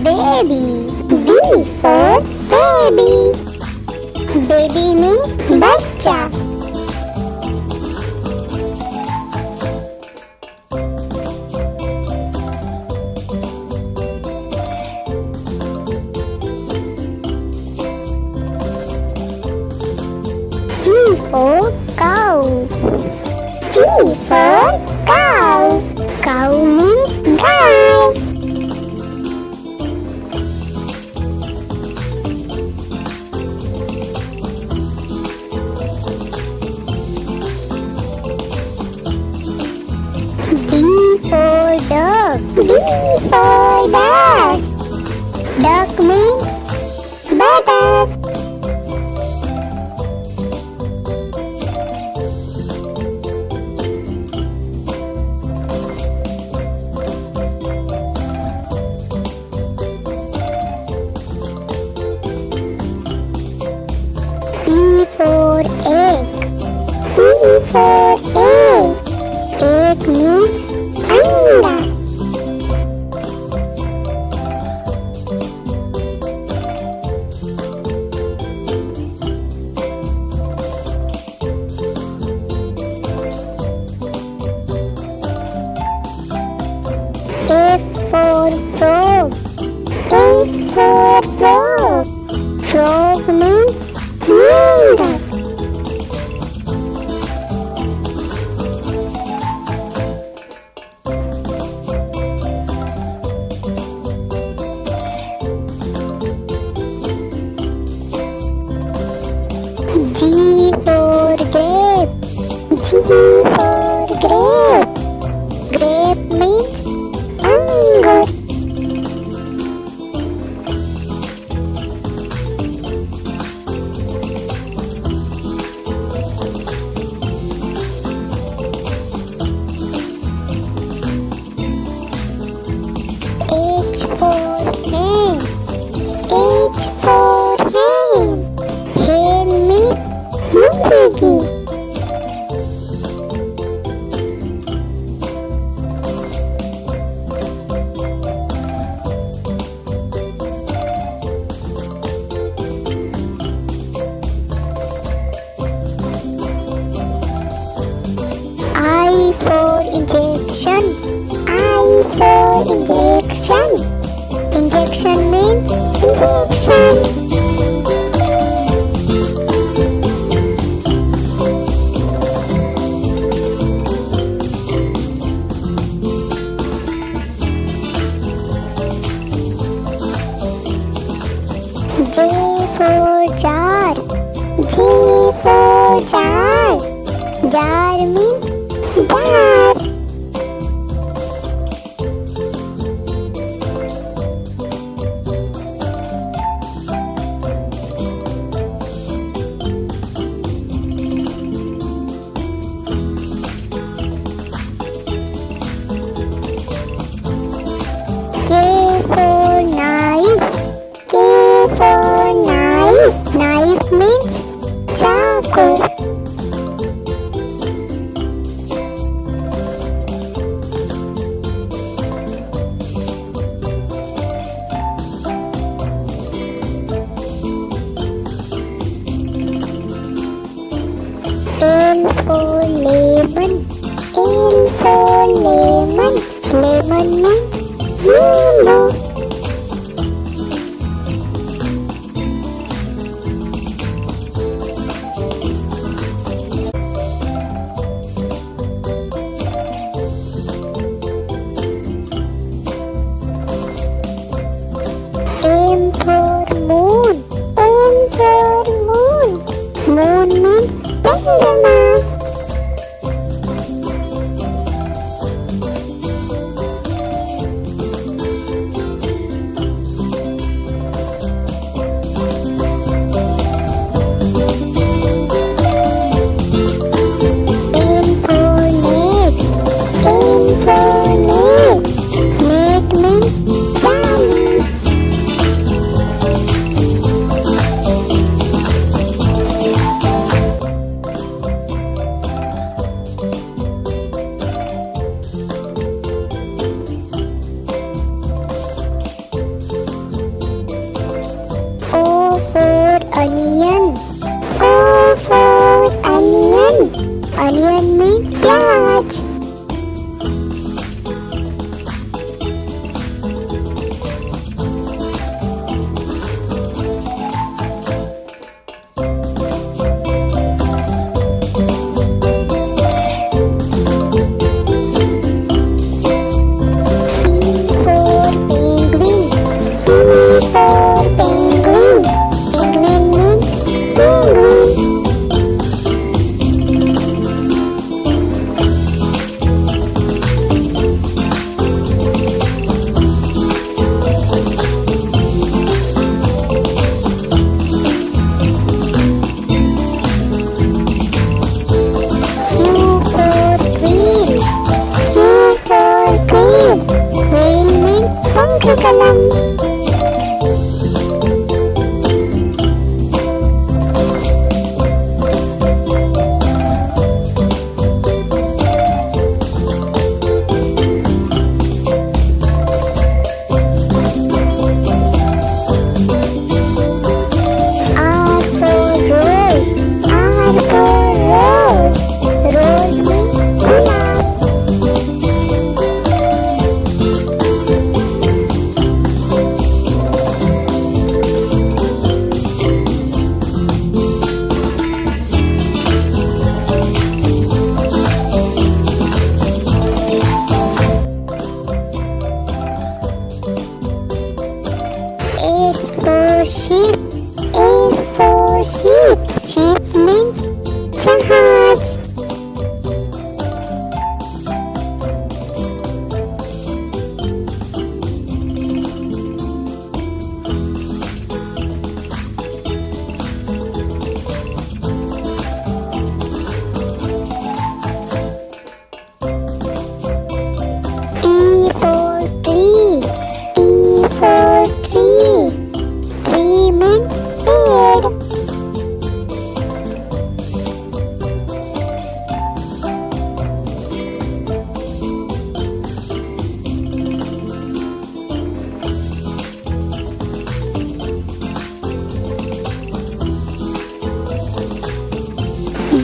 baby. B for baby. Baby means बच्चा. C for cow. C for cow. Cow means guy. D for duck. D for duck. Duck means buttock. E for egg. E for egg. Egg means अंडा. F for frog. F for frog. Frog means meander. G for grape. G for grape. Grape means अंगूर. H for hen. H for hen. Hen means मुर्गी. I for injection. I for injection. Injection means injection. J for jar. J for jar. Jar means jar. K for knife. K for knife. Knife means चाकू. Well, well में पंख कलम। Sheep, is for sheep. Sheep means जहाज। T for tree, T for tree. Tree means पेड़।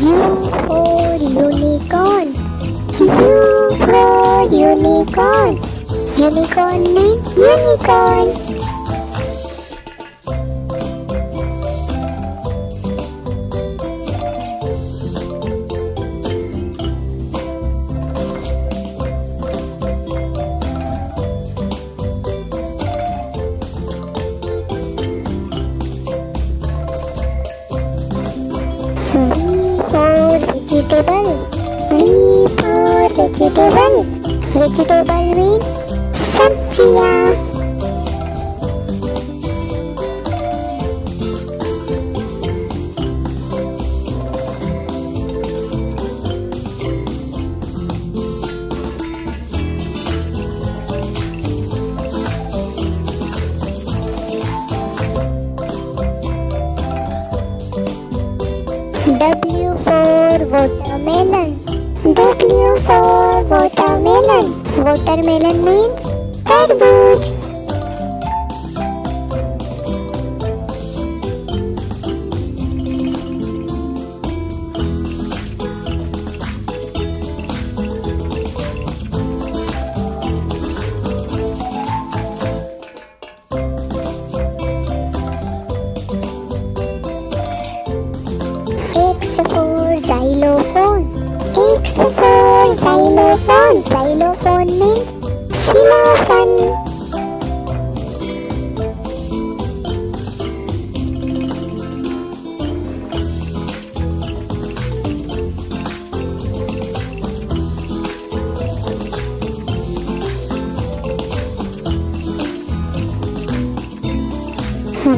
U for unicorn, U for unicorn. Unicorn means unicorn। Vegetable, V for vegetable. Vegetable means सब्जियाँ। W for watermelon, W for watermelon. Watermelon means तरबूज। X for xylophone, X for xylophone. Xylophone means xylophone।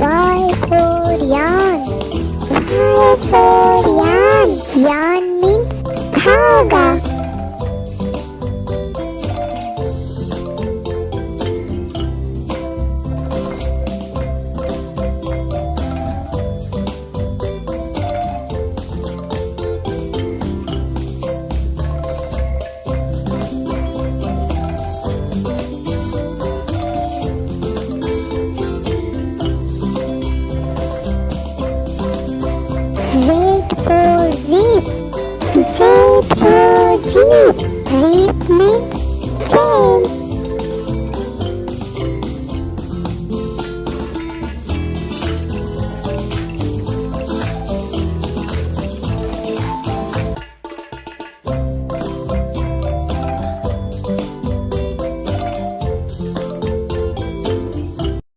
Y for yarn, Y for yarn. Yarn means धागा। Z for zip, Z for jeep. Jeep means chain।